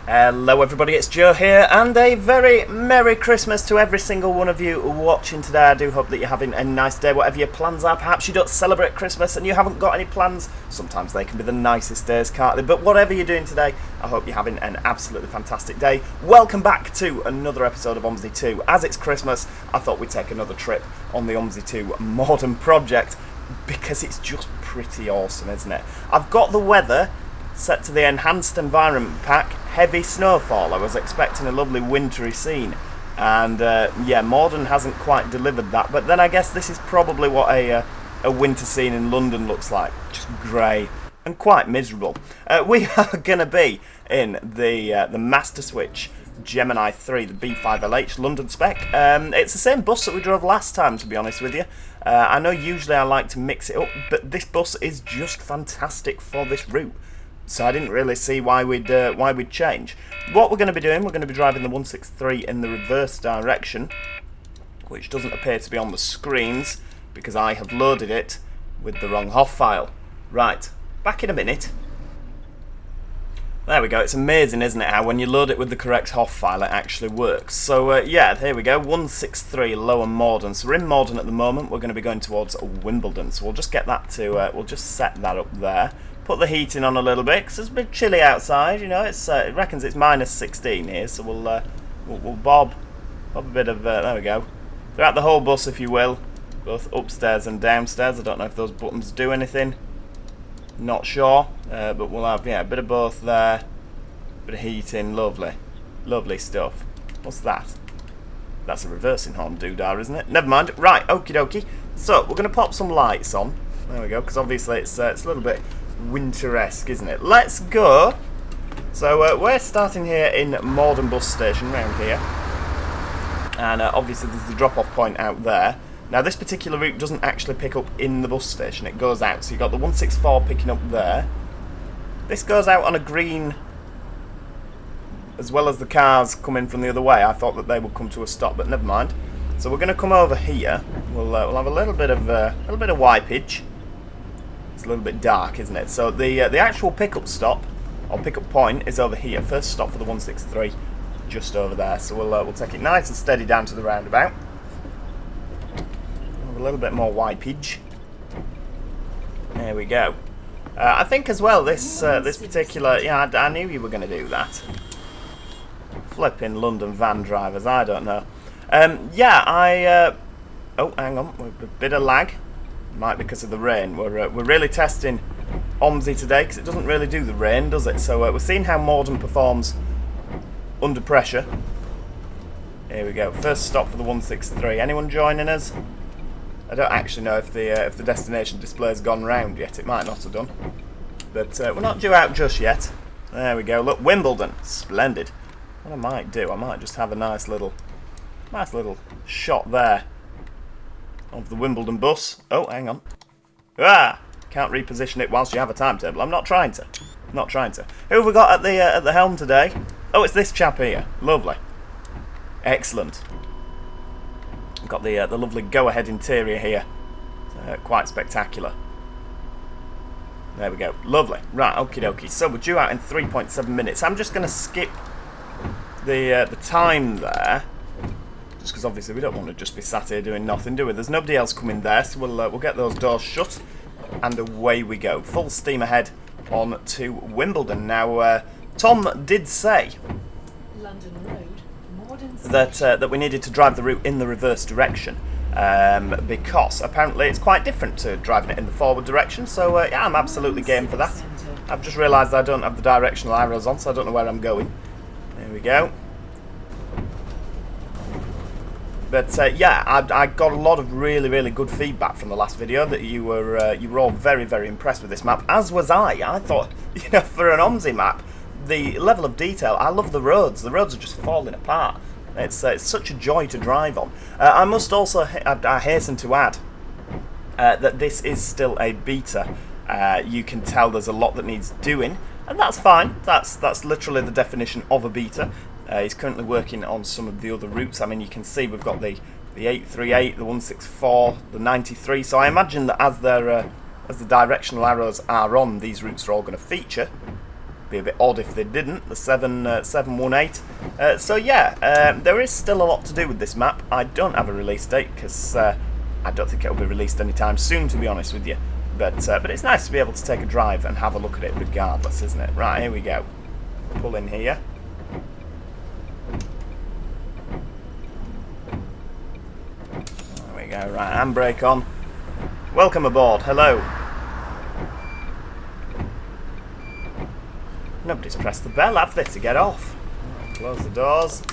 Hello everybody, it's Joe here, and a very Merry Christmas to every single one of you watching today. I do hope that you're having a nice day, whatever your plans are. Perhaps you don't celebrate Christmas and you haven't got any plans. Sometimes they can be the nicest days, can't they? But whatever you're doing today, I hope you're having an absolutely fantastic day. Welcome back to another episode of OMSI 2. As it's Christmas, I thought we'd take another trip on the OMSI 2 Morden Project, because it's just pretty awesome, isn't it? I've got the weather set to the enhanced environment pack, heavy snowfall. I was expecting a lovely wintry scene, and yeah, Morden hasn't quite delivered that, but then I guess this is probably what a winter scene in London looks like, just grey and quite miserable. We are going to be in the Master Switch Gemini 3, the B5LH London spec. It's the same bus that we drove last time, to be honest with you. I know usually I like to mix it up, but this bus is just fantastic for this route. So I didn't really see why we'd change. What we're going to be doing, we're going to be driving the 163 in the reverse direction, which doesn't appear to be on the screens because I have loaded it with the wrong HOF file. Right, back in a minute. There we go. It's amazing, isn't it, how when you load it with the correct HOF file it actually works. So yeah, there we go, 163 Lower Morden. So we're in Morden at the moment. We're going to be going towards Wimbledon. So we'll just get that to, we'll just set that up there. Put the heating on a little bit because it's a bit chilly outside. You know, it's it reckons it's minus 16 here, so we'll bob a bit of there we go. Throughout the whole bus, if you will, both upstairs and downstairs. I don't know if those buttons do anything. Not sure, but we'll have a bit of both there. Bit of heating, lovely stuff. What's that? That's a reversing horn doodah, isn't it? Never mind. Right, okie dokie. So we're gonna pop some lights on. There we go, because obviously it's a little bit winter-esque, isn't it? Let's go. So we're starting here in Morden bus station round here, and obviously there's the drop-off point out there. Now this particular route doesn't actually pick up in the bus station, it goes out. So you've got the 164 picking up there. This goes out on a green, as well as the cars coming from the other way. I thought that they would come to a stop, but never mind. So we're going to come over here. We'll have a little bit of wipeage. It's a little bit dark, isn't it? So the actual pickup stop, or pickup point, is over here. First stop for the 163, just over there. So we'll take it nice and steady down to the roundabout. Have a little bit more wipeage. There we go. I think as well this particular, yeah, I knew you were going to do that. Flipping London van drivers, I don't know. Yeah, oh, hang on, a bit of lag. Might because of the rain. We're really testing OMSI today because it doesn't really do the rain, does it? So we're seeing how Morden performs under pressure. Here we go. First stop for the 163. Anyone joining us? I don't actually know if the destination display's gone round yet. It might not have done, but we're not due out just yet. There we go. Look, Wimbledon, splendid. What I might do, I might just have a nice little shot there of the Wimbledon bus. Oh, hang on. Ah! Can't reposition it whilst you have a timetable. I'm not trying to. Who have we got at the helm today? Oh, it's this chap here. Lovely. Excellent. We've got the lovely go-ahead interior here. It's, quite spectacular. There we go. Lovely. Right, okie dokie. So we're due out in 3.7 minutes. I'm just going to skip the time there, just because obviously we don't want to just be sat here doing nothing, do we? There's nobody else coming there, so we'll get those doors shut, and away we go. Full steam ahead on to Wimbledon. Now, Tom did say London Road, Morden that we needed to drive the route in the reverse direction, because apparently it's quite different to driving it in the forward direction. So yeah, I'm absolutely game for that. I've just realised I don't have the directional arrows on, so I don't know where I'm going. There we go. But yeah, I got a lot of really good feedback from the last video that you were all very impressed with this map, as was I. I thought, you know, for an OMSI map, the level of detail. I love the roads. The roads are just falling apart. It's such a joy to drive on. I must also I hasten to add that this is still a beta. You can tell there's a lot that needs doing, and that's fine. That's literally the definition of a beta. He's currently working on some of the other routes. I mean, you can see we've got the 838, the 164, the 93. So I imagine that as the directional arrows are on, these routes are all going to feature. Be a bit odd if they didn't. The 718. So yeah, there is still a lot to do with this map. I don't have a release date because I don't think it'll be released anytime soon, to be honest with you. But it's nice to be able to take a drive and have a look at it regardless, isn't it? Right, here we go. Pull in here. There we go. Right, handbrake on. Welcome aboard. Hello. Nobody's pressed the bell, have they, to get off? Close the doors.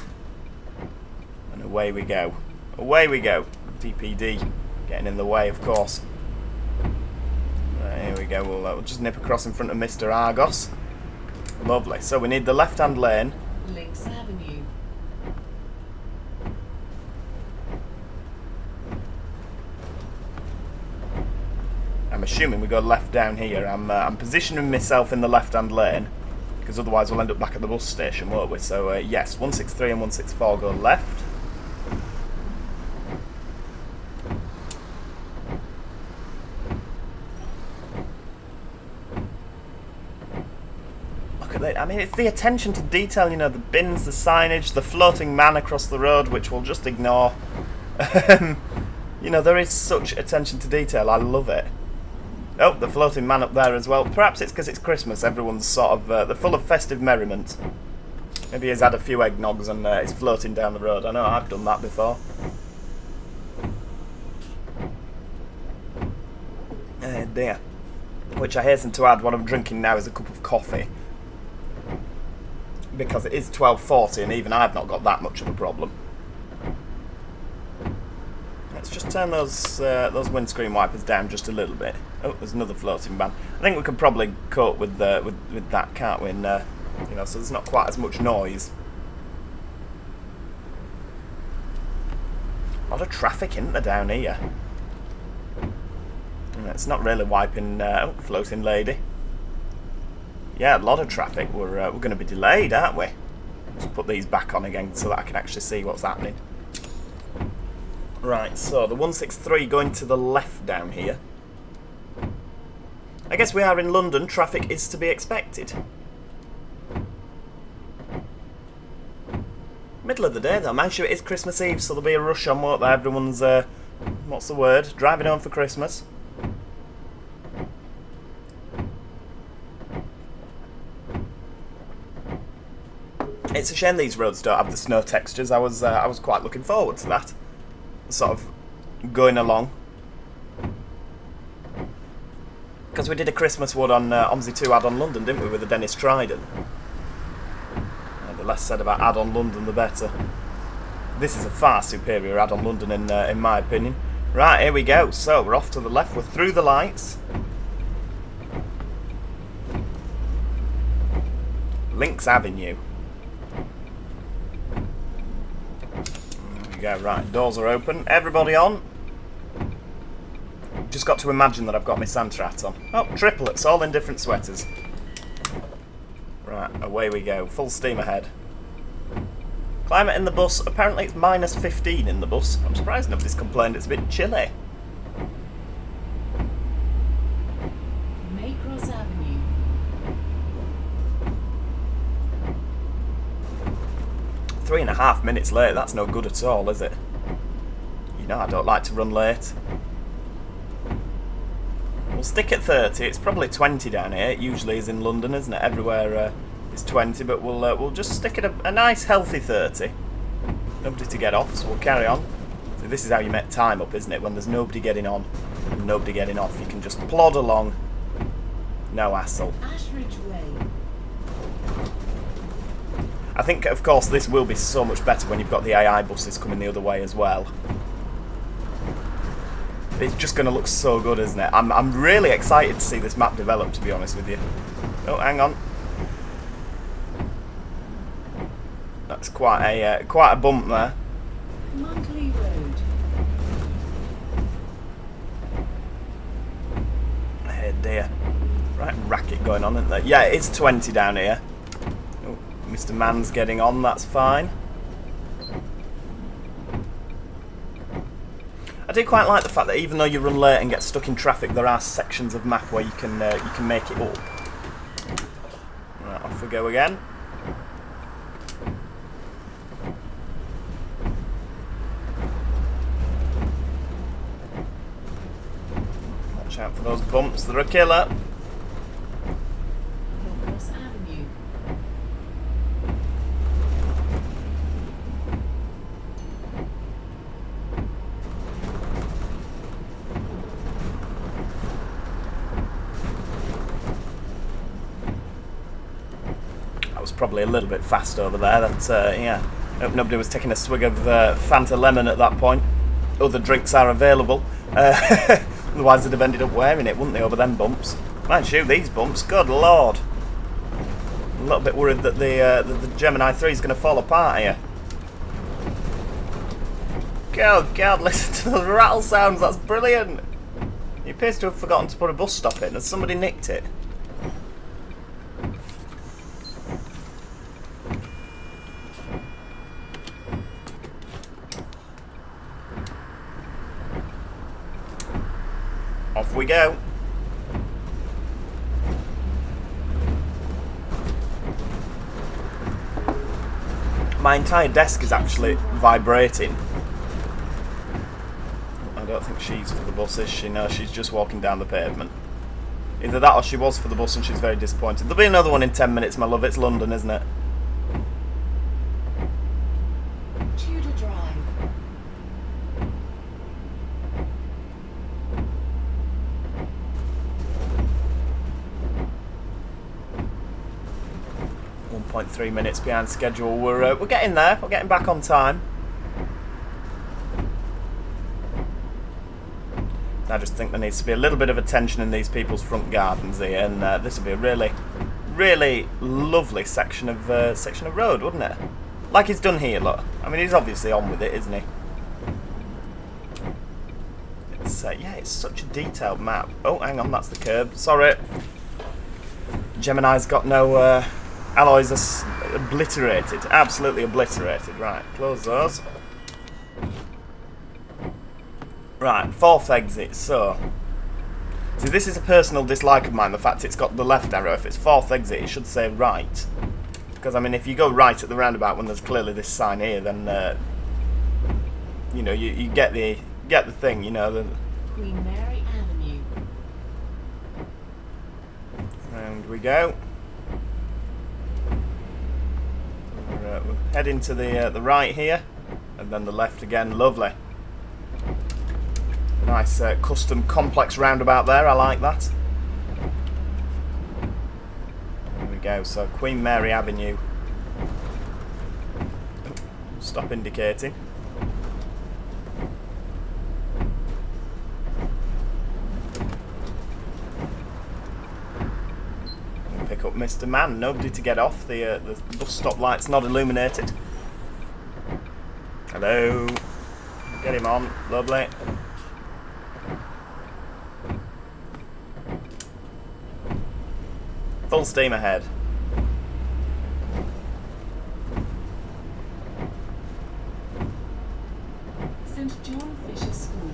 And away we go. Away we go. DPD getting in the way, of course. Right, here we go. We'll just nip across in front of Mr. Argos. Lovely. So we need the left-hand lane. Links Avenue. I'm assuming we go left down here. I'm positioning myself in the left-hand lane, because otherwise we'll end up back at the bus station, won't we? So yes, 163 and 164 go left. Look at that. I mean, it's the attention to detail, you know, the bins, the signage, the floating man across the road, which we'll just ignore. You know, there is such attention to detail. I love it. Oh, the floating man up there as well. Perhaps it's because it's Christmas. Everyone's sort of they're full of festive merriment. Maybe he's had a few eggnogs and he's floating down the road. I know I've done that before. Dear. Which I hasten to add, what I'm drinking now is a cup of coffee, because it is 12:40 and even I've not got that much of a problem. Let's just turn those windscreen wipers down just a little bit. Oh, there's another floating ban. I think we could probably cope with that, can't we? And, you know, so there's not quite as much noise. A lot of traffic, isn't there, down here? It's not really wiping. Oh, floating lady. Yeah, a lot of traffic. We're going to be delayed, aren't we? Just put these back on again so that I can actually see what's happening. Right, so the 163 going to the left down here. I guess we are in London. Traffic is to be expected. Middle of the day though. Mind you, it is Christmas Eve, so there'll be a rush on, won't there? Everyone's, what's the word? Driving home for Christmas. It's a shame these roads don't have the snow textures. I was quite looking forward to that. Sort of going along, because we did a Christmas one on OMSI 2 Add-on London, didn't we, with the Dennis Trident? The less said about Add-on London, the better. This is a far superior Add-on London in my opinion. Right, here we go. So we're off to the left. We're through the lights. Links Avenue. Go, right, doors are open. Everybody on. Just got to imagine that I've got my Santa hat on. Oh, triplets, all in different sweaters. Right, away we go. Full steam ahead. Climate in the bus. Apparently it's minus 15 in the bus. I'm surprised nobody's complained. It's a bit chilly. Maycross Avenue. Three and a half minutes late, that's no good at all, is it? You know I don't like to run late. We'll stick at 30, it's probably 20 down here, it usually is in London, isn't it? Everywhere is 20, but we'll just stick at a nice healthy 30. Nobody to get off, so we'll carry on. So this is how you make time up, isn't it? When there's nobody getting on and nobody getting off, you can just plod along. No hassle. Ashridge Way. I think, of course, this will be so much better when you've got the AI buses coming the other way as well. It's just going to look so good, isn't it? I'm really excited to see this map develop, to be honest with you. Oh, hang on. That's quite a bump there. Monkley Road. Hey dear. Right racket going on, isn't there? Yeah, it's 20 down here. Oh, Mr. Man's getting on, that's fine. I do quite like the fact that even though you run late and get stuck in traffic, there are sections of map where you can make it up. Right, we go again. Watch out for those bumps, they're a killer. Hillcross Avenue. Was probably a little bit fast over there. That yeah, hope nobody was taking a swig of Fanta Lemon at that point. Other drinks are available. Otherwise they'd have ended up wearing it, wouldn't they, over them bumps? Mind you, these bumps, good lord. I'm a little bit worried that the Gemini 3 is going to fall apart here. God, listen to those rattle sounds, that's brilliant. He appears to have forgotten to put a bus stop in. Has somebody nicked it? Off we go. My entire desk is actually vibrating. I don't think she's for the bus, is she? No, she's just walking down the pavement. Either that or she was for the bus and she's very disappointed. There'll be another one in 10 minutes, my love. It's London, isn't it? Tudor Drive. .3 minutes behind schedule. We're getting there. We're getting back on time. I just think there needs to be a little bit of attention in these people's front gardens here, and this would be a really, really lovely section of road, wouldn't it? Like he's done here. Look, I mean, he's obviously on with it, isn't he? It's yeah, it's such a detailed map. Oh, hang on, that's the curb. Sorry, Gemini's got no. Alloys are obliterated, absolutely obliterated. Right, close those. Right, fourth exit. So, see, this is a personal dislike of mine, the fact it's got the left arrow. If it's fourth exit, it should say right. Because, I mean, if you go right at the roundabout when there's clearly this sign here, then, you know, you get the thing, you know. The Queen Mary Avenue. Round we go. We're heading to the right here, and then the left again. Lovely. Nice custom complex roundabout there. I like that. There we go. So Queen Mary Avenue. Stop indicating. Pick up Mr. Man. Nobody to get off. The bus stop light's not illuminated. Hello. Get him on. Lovely. Full steam ahead. St. John Fisher School.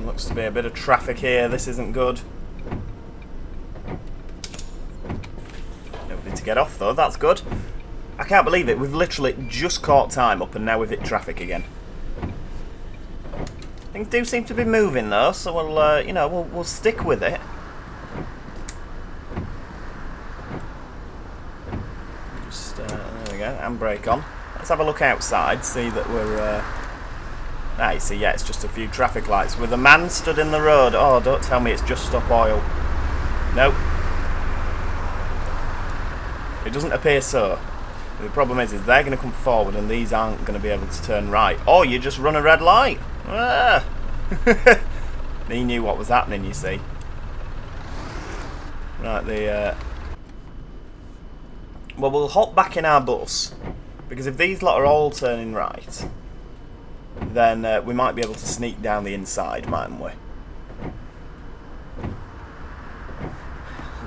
Looks to be a bit of traffic here. This isn't good. Nobody to get off though. That's good. I can't believe it. We've literally just caught time up, and now we've hit traffic again. Things do seem to be moving though, so we'll, you know, we'll stick with it. Just there we go. Handbrake on. Let's have a look outside. See that we're. Ah, you see, yeah, it's just a few traffic lights with a man stood in the road. Oh, don't tell me it's just stop oil. Nope. It doesn't appear so. The problem is they're going to come forward and these aren't going to be able to turn right. Or you just run a red light. Ah. He knew what was happening, you see. Right, well, we'll hop back in our bus, because if these lot are all turning right, then we might be able to sneak down the inside, mightn't we?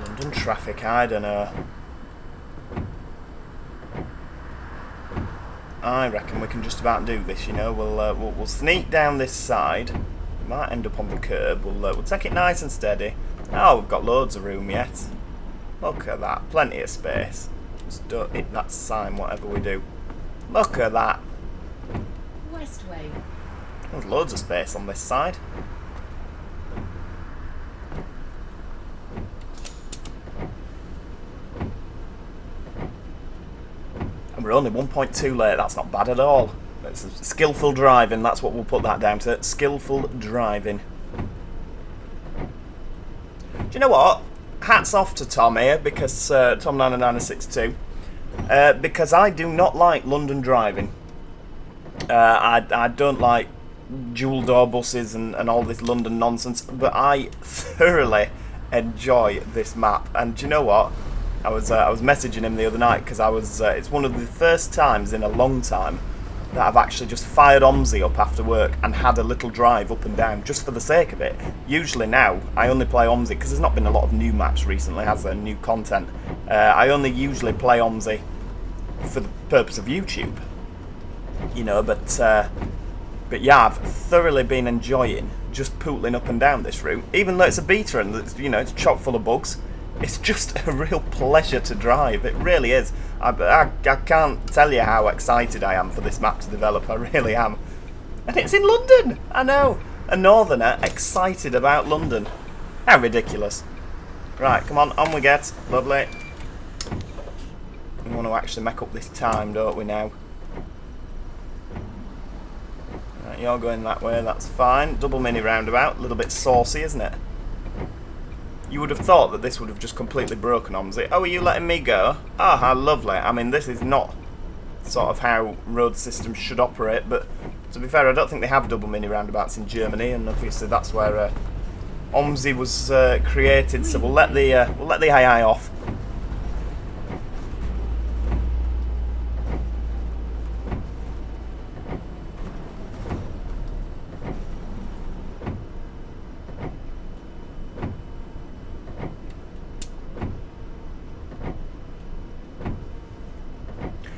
London traffic, I don't know. I reckon we can just about do this. You know, we'll sneak down this side. We might end up on the curb. We'll take it nice and steady. Oh, we've got loads of room yet. Look at that, plenty of space. Just don't hit that sign, whatever we do. Look at that. Westway. There's loads of space on this side. And we're only 1.2 late, that's not bad at all. It's skillful driving, that's what we'll put that down to. Skillful driving. Do you know what? Hats off to Tom here, because Tom90962, because I do not like London driving. I don't like dual door buses and all this London nonsense, but I thoroughly enjoy this map. And do you know what? I was messaging him the other night because it's one of the first times in a long time that I've actually just fired OMSI up after work and had a little drive up and down just for the sake of it. Usually now I only play OMSI because there's not been a lot of new maps recently, has there? New content. I only usually play OMSI for the purpose of YouTube, you know. But yeah, I've thoroughly been enjoying just pootling up and down this route, even though it's a beta and it's, you know, it's chock full of bugs. It's just a real pleasure to drive. It really is. I can't tell you how excited I am for this map to develop. I really am. And it's in London. I know. A northerner excited about London. How ridiculous. Right, come on we get. Lovely. We want to actually make up this time, don't we now? Right, you're going that way, that's fine. Double mini roundabout. A little bit saucy, isn't it? You would have thought that this would have just completely broken OMSI. Oh, are you letting me go? Ah, how lovely. I mean, this is not sort of how road systems should operate, but to be fair, I don't think they have double mini roundabouts in Germany, and obviously that's where OMSI was created. So we'll let the AI off.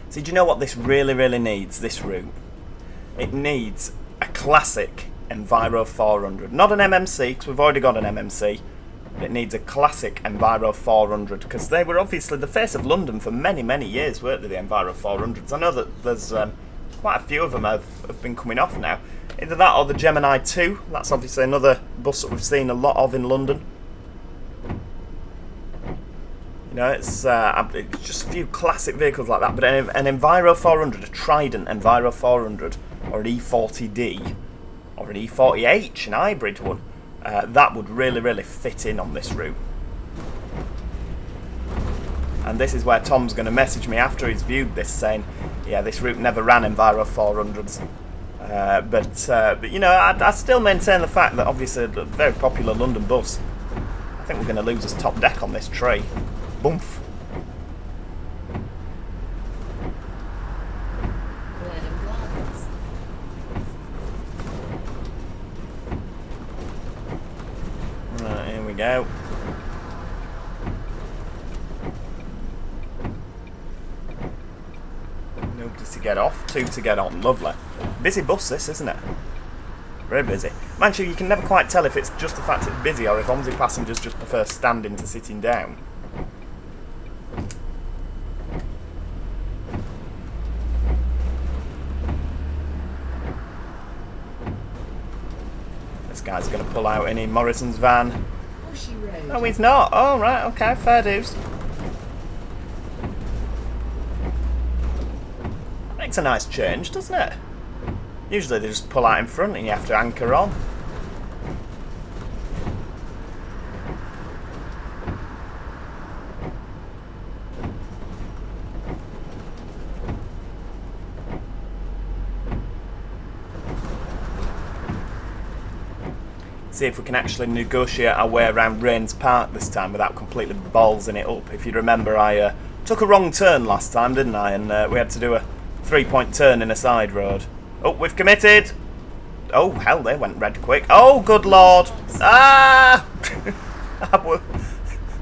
See, do you know what this really, really needs, this route? It needs a classic Enviro 400. Not an MMC, because we've already got an MMC. It needs a classic Enviro 400, because they were obviously the face of London for many, many years, weren't they, the Enviro 400s? I know that there's quite a few of them have been coming off now. Either that or the Gemini 2. That's obviously another bus that we've seen a lot of in London. You know, it's just a few classic vehicles like that, but an Enviro 400, a Trident Enviro 400, or an E40D, or an E40H, an hybrid one, that would really, really fit in on this route. And this is where Tom's going to message me after he's viewed this, saying, yeah, this route never ran Enviro 400s. But you know, I still maintain the fact that obviously a very popular London bus. I think we're going to lose his top deck on this tree. Boomf. Right, here we go. Nobody to get off, two to get on. Lovely. Busy bus this, isn't it? Very busy. Mind you, you can never quite tell if it's just the fact it's busy or if OMSI passengers just prefer standing to sitting down. This guy's going to pull out any Morrison's van. No, he's not. Oh, right, okay, fair dues. Makes a nice change, doesn't it? Usually they just pull out in front and you have to anchor on. See if we can actually negotiate our way around Rains Park this time without completely ballsing it up. If you remember, I took a wrong turn last time, didn't I? And we had to do a 3-point turn in a side road. Oh, we've committed! Oh, hell, they went red quick. Oh, good lord! Ah!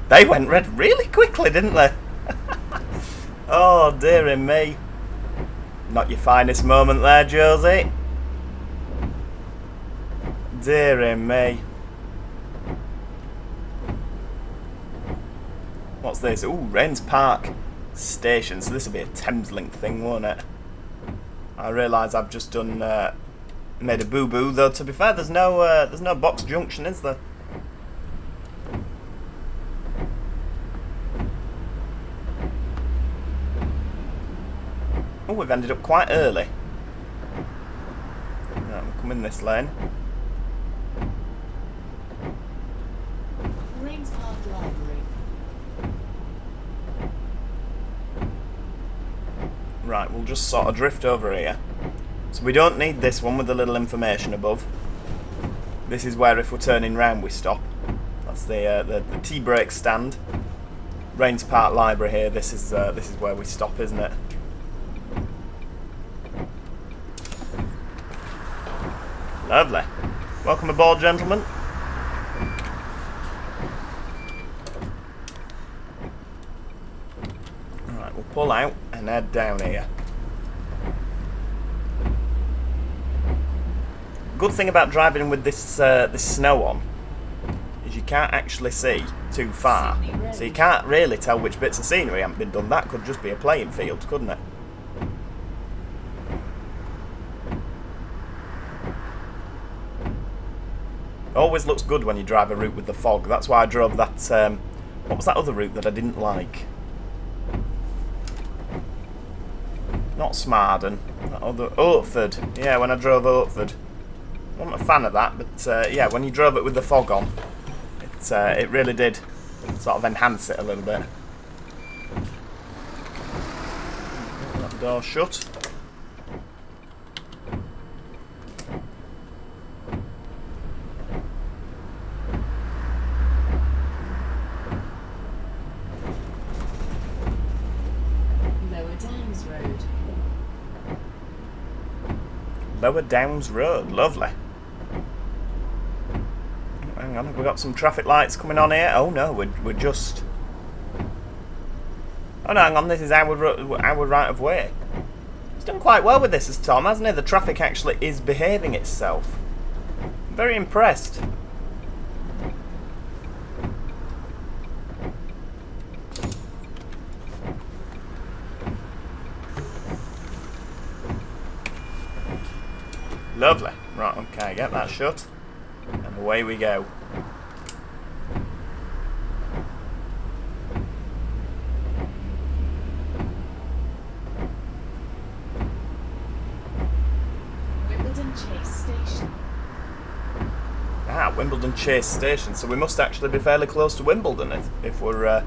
They went red really quickly, didn't they? Oh, dearie me. Not your finest moment there, Josie. Dearie me. What's this? Ooh, Rains Park Station. So this will be a Thameslink thing, won't it? I realise I've just done made a boo-boo, though. To be fair, there's no Box Junction, is there? Oh, we've ended up quite early. Right, we'll come in this lane. Rains Park Library. Right, we'll just sort of drift over here. So we don't need this one with the little information above. This is where if we're turning round we stop. That's the tea break stand. Rains Park Library here. This is where we stop, isn't it? Lovely. Welcome aboard, gentlemen. Alright, we'll pull out and head down here. Good thing about driving with this this snow on is you can't actually see too far. So you can't really tell which bits of scenery haven't been done. That could just be a playing field, couldn't it? Always looks good when you drive a route with the fog. That's why I drove that... what was that other route that I didn't like? Not Smarden. That other... Oatford. Yeah, when I drove Oatford. Wasn't a fan of that, but yeah, when you drove it with the fog on, it really did sort of enhance it a little bit. That door shut. Lower Downs Road, lovely. Hang on, have we got some traffic lights coming on here? Oh no, we're just... Oh no, hang on, this is our right of way. He's done quite well with this as Tom, hasn't he? The traffic actually is behaving itself. I'm very impressed. Lovely. Right, okay, get that shut. And away we go. Wimbledon Chase Station. Ah, Wimbledon Chase Station. So we must actually be fairly close to Wimbledon if we're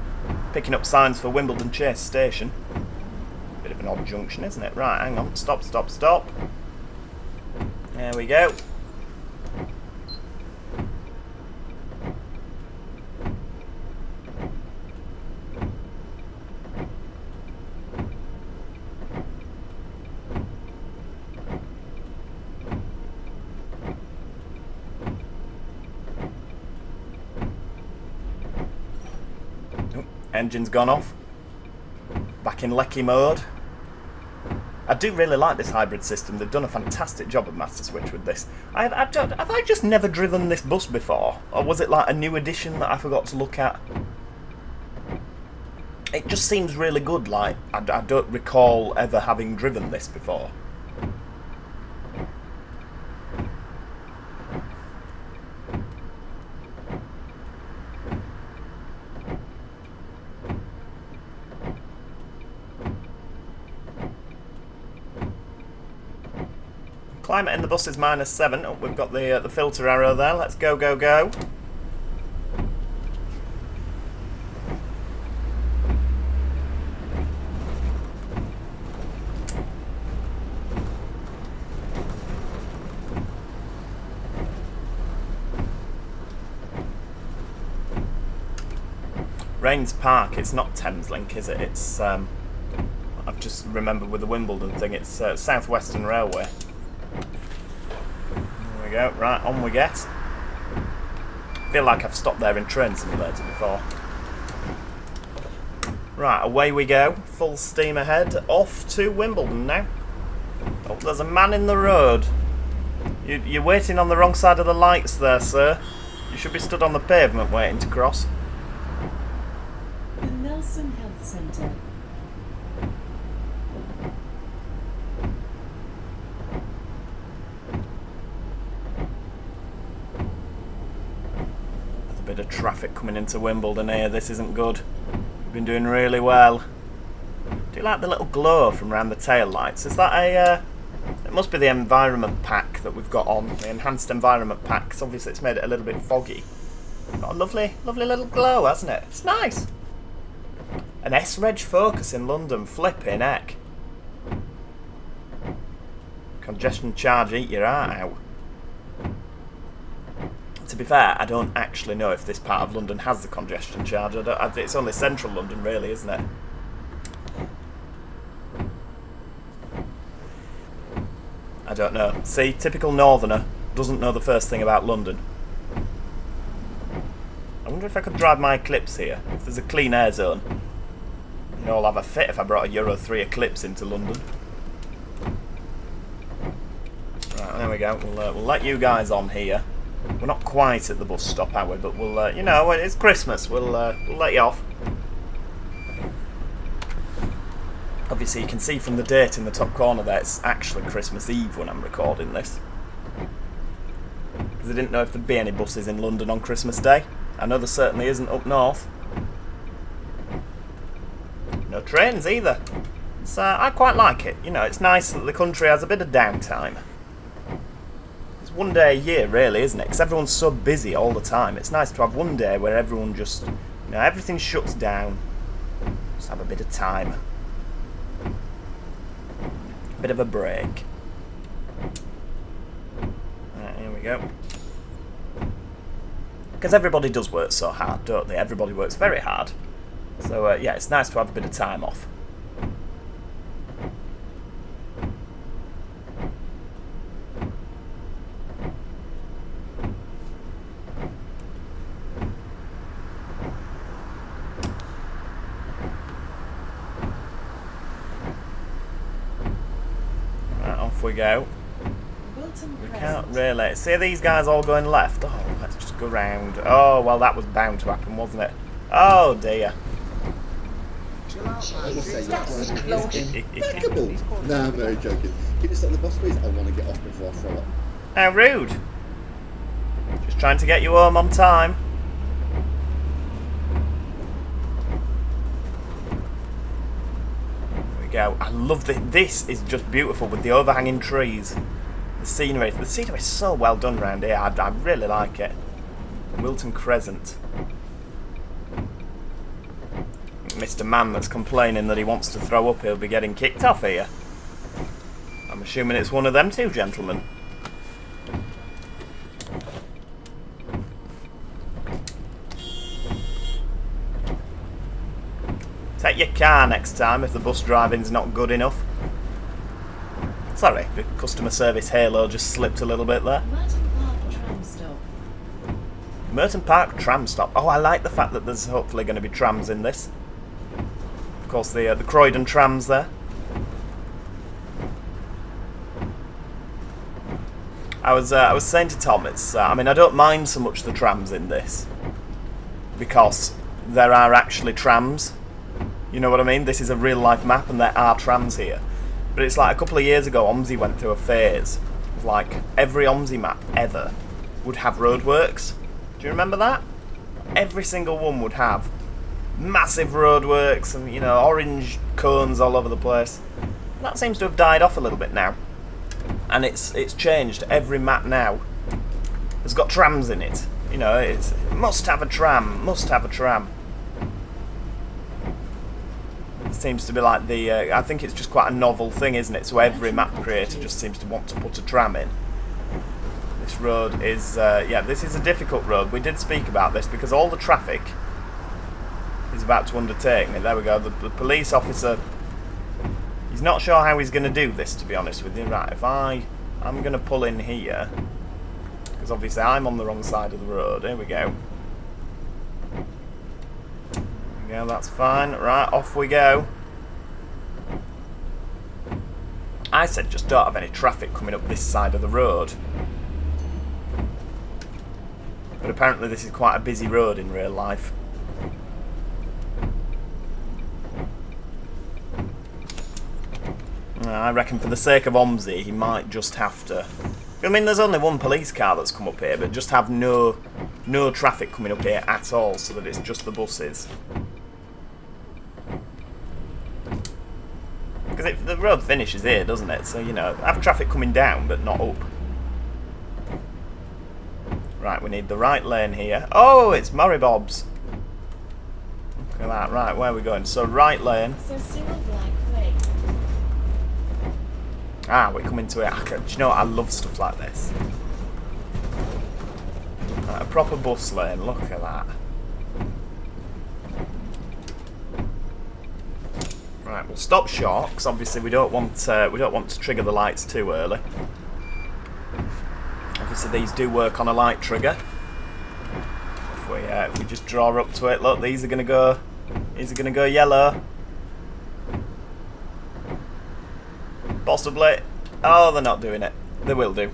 picking up signs for Wimbledon Chase Station. Bit of an odd junction, isn't it? Right, hang on. Stop, stop, stop. There we go. Oh, engine's gone off. Back in Lecky mode. I do really like this hybrid system. They've done a fantastic job of Master Switch with this. Have I just never driven this bus before? Or was it like a new edition that I forgot to look at? It just seems really good. Like, I don't recall ever having driven this before. Climate in the bus is -7. Oh, we've got the filter arrow there. Let's go, go, go. Rains Park. It's not Thameslink, is it? It's I've just remembered with the Wimbledon thing. It's South Western Railway. There we go. Right, on we get. I feel like I've stopped there in Train Simulator before. Right, away we go. Full steam ahead. Off to Wimbledon now. Oh, there's a man in the road. You're waiting on the wrong side of the lights there, sir. You should be stood on the pavement waiting to cross. The Nelson Health Centre. There's a bit of traffic coming into Wimbledon here. This isn't good. We've been doing really well. Do you like the little glow from around the tail lights? Is that a... it must be the environment pack that we've got on. The enhanced environment pack. 'Cause obviously it's made it a little bit foggy. Got a lovely, lovely little glow, hasn't it? It's nice. An S-Reg Focus in London. Flipping heck. Congestion charge, eat your heart out. To be fair, I don't actually know if this part of London has the congestion charge. It's only central London, really, isn't it? I don't know. See, typical northerner doesn't know the first thing about London. I wonder if I could drive my Eclipse here. If there's a clean air zone. You know, I'll have a fit if I brought a Euro 3 Eclipse into London. Right, there we go. We'll let you guys on here. We're not quite at the bus stop, are we? But we'll, you know, it's Christmas. We'll let you off. Obviously, you can see from the date in the top corner there, it's actually Christmas Eve when I'm recording this. Because I didn't know if there'd be any buses in London on Christmas Day. I know there certainly isn't up north. No trains either. So I quite like it. You know, it's nice that the country has a bit of downtime. It's one day a year, really, isn't it? Because everyone's so busy all the time. It's nice to have one day where everyone just, you know, everything shuts down. Just have a bit of time. A bit of a break. Right, here we go. Because everybody does work so hard, don't they? Everybody works very hard. So, yeah, it's nice to have a bit of time off. Right, off we go. We can't really... See these guys all going left? Oh, let's just go round. Oh, well, that was bound to happen, wasn't it? Oh, dear. No, I'm very joking. Can you stop the bus, please? I want to get off before I throw up. How rude. Just trying to get you home on time. There we go. I love this. This is just beautiful with the overhanging trees. The scenery. The scenery is so well done around here. I really like it. Wilton Crescent. Mr. Man that's complaining that he wants to throw up, he'll be getting kicked off here. I'm assuming it's one of them two gentlemen. Take your car next time if the bus driving's not good enough. Sorry, the customer service halo just slipped a little bit there. Merton Park tram stop. Merton Park tram stop. Oh, I like the fact that there's hopefully going to be trams in this. Of course, the Croydon trams there. I was saying to Tom, it's I mean, I don't mind so much the trams in this because there are actually trams. You know what I mean? This is a real life map, and there are trams here. But it's like a couple of years ago, OMSI went through a phase of like every OMSI map ever would have roadworks. Do you remember that? Every single one would have massive roadworks and, you know, orange cones all over the place. That seems to have died off a little bit now, and it's changed. Every map now has got trams in it. You know, it must have a tram. Must have a tram. It seems to be like the. I think it's just quite a novel thing, isn't it? So every map creator just seems to want to put a tram in. This road is, yeah, this is a difficult road. We did speak about this because all the traffic is about to undertake me. There we go. The police officer, he's not sure how he's going to do this, to be honest with you. Right, if I'm going to pull in here, because obviously I'm on the wrong side of the road. Here we go. There we go, that's fine. Right, off we go. I said just don't have any traffic coming up this side of the road. But apparently this is quite a busy road in real life. I reckon for the sake of OMSI, he might just have to... I mean, there's only one police car that's come up here, but just have no traffic coming up here at all, so that it's just the buses. Because the road finishes here, doesn't it? So, you know, have traffic coming down, but not up. Right, we need the right lane here. Oh, it's Murray Bob's. Look at that. Right, where are we going? So, right lane. So Cyril Black Lake. Ah, we come into it. Do you know what? I love stuff like this. Right, a proper bus lane. Look at that. Right, we'll stop short because obviously we don't want to trigger the lights too early. Obviously these do work on a light trigger. If we just draw up to it, look, these are gonna go yellow. Possibly. Oh, they're not doing it. They will do.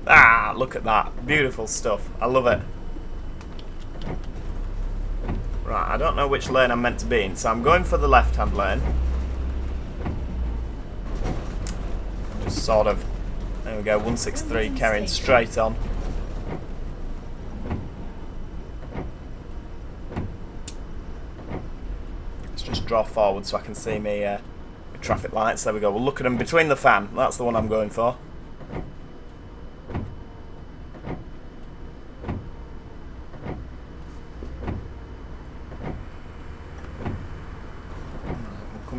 Ah, look at that. Beautiful stuff. I love it. Right, I don't know which lane I'm meant to be in, so I'm going for the left-hand lane. Just sort of... There we go, 163 carrying straight on. Let's just draw forward so I can see me traffic lights. There we go. We'll look at them between the fan. That's the one I'm going for.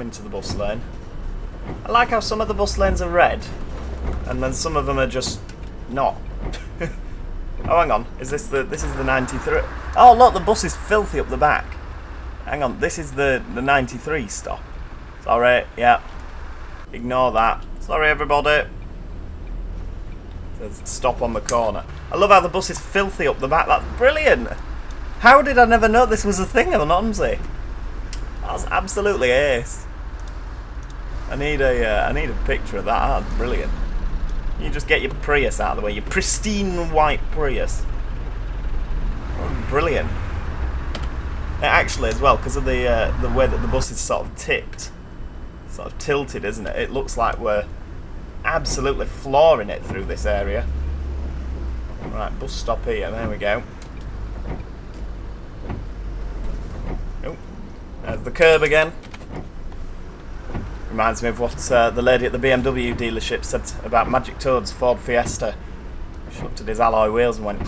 Into the bus lane. I like how some of the bus lanes are red and then some of them are just not. Oh, hang on, this is the 93? Oh look, the bus is filthy up the back. Hang on, this is the 93 stop. Sorry, yeah, ignore that. Sorry everybody. It says stop on the corner. I love how the bus is filthy up the back. That's brilliant. How did I never know this was a thing on OMSI? That's absolutely ace. I need a picture of that. That's brilliant. You just get your Prius out of the way, your pristine white Prius. Oh, brilliant. Actually, as well, because of the way that the bus is sort of tipped, sort of tilted, isn't it? It looks like we're absolutely flooring it through this area. Right, bus stop here. There we go. Oh, there's the curb again. Reminds me of what the lady at the BMW dealership said about Magic Toad's Ford Fiesta. She looked at his alloy wheels and went,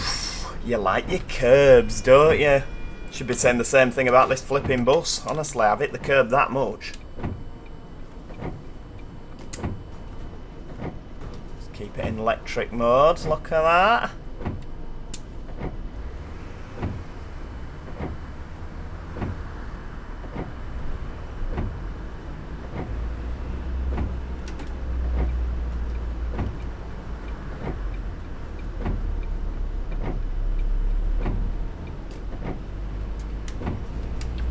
"You like your curbs, don't you?" Should be saying the same thing about this flipping bus. Honestly, I've hit the curb that much. Just keep it in electric mode. Look at that.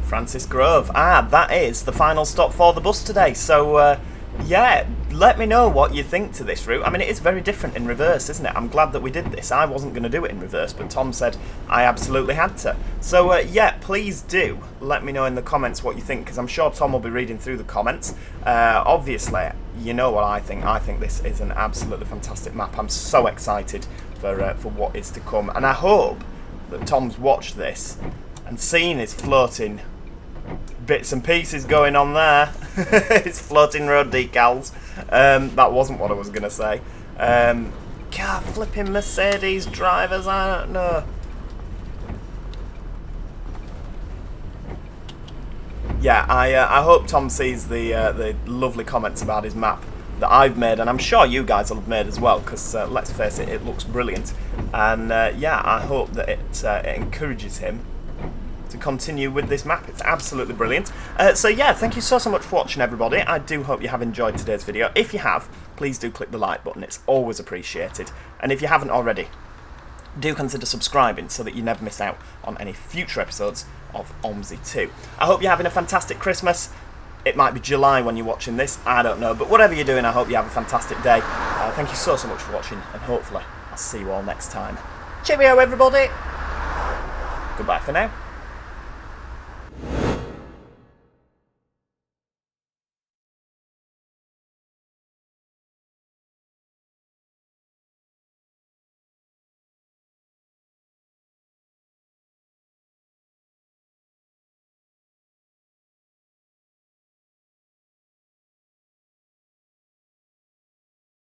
Francis Grove. Ah, that is the final stop for the bus today. So, yeah, let me know what you think to this route. I mean, it is very different in reverse, isn't it? I'm glad that we did this. I wasn't going to do it in reverse, but Tom said I absolutely had to. So, yeah, please do let me know in the comments what you think, because I'm sure Tom will be reading through the comments. Obviously, you know what I think. I think this is an absolutely fantastic map. I'm so excited for what is to come. And I hope that Tom's watched this and seen his floating bits and pieces going on there. It's floating road decals. That wasn't what I was going to say. God, flipping Mercedes drivers, I don't know. Yeah, I hope Tom sees the lovely comments about his map that I've made, and I'm sure you guys will have made as well, because let's face it, it looks brilliant. And yeah, I hope that it encourages him to continue with this map. It's absolutely brilliant. So yeah, thank you so much for watching, everybody. I do hope you have enjoyed today's video. If you have, please do click the like button. It's always appreciated. And if you haven't already, do consider subscribing so that you never miss out on any future episodes of OMSI 2. I hope you're having a fantastic Christmas. It might be July when you're watching this, I don't know. But whatever you're doing, I hope you have a fantastic day. Thank you so much for watching, and hopefully I'll see you all next time. Cheerio, everybody. Goodbye for now.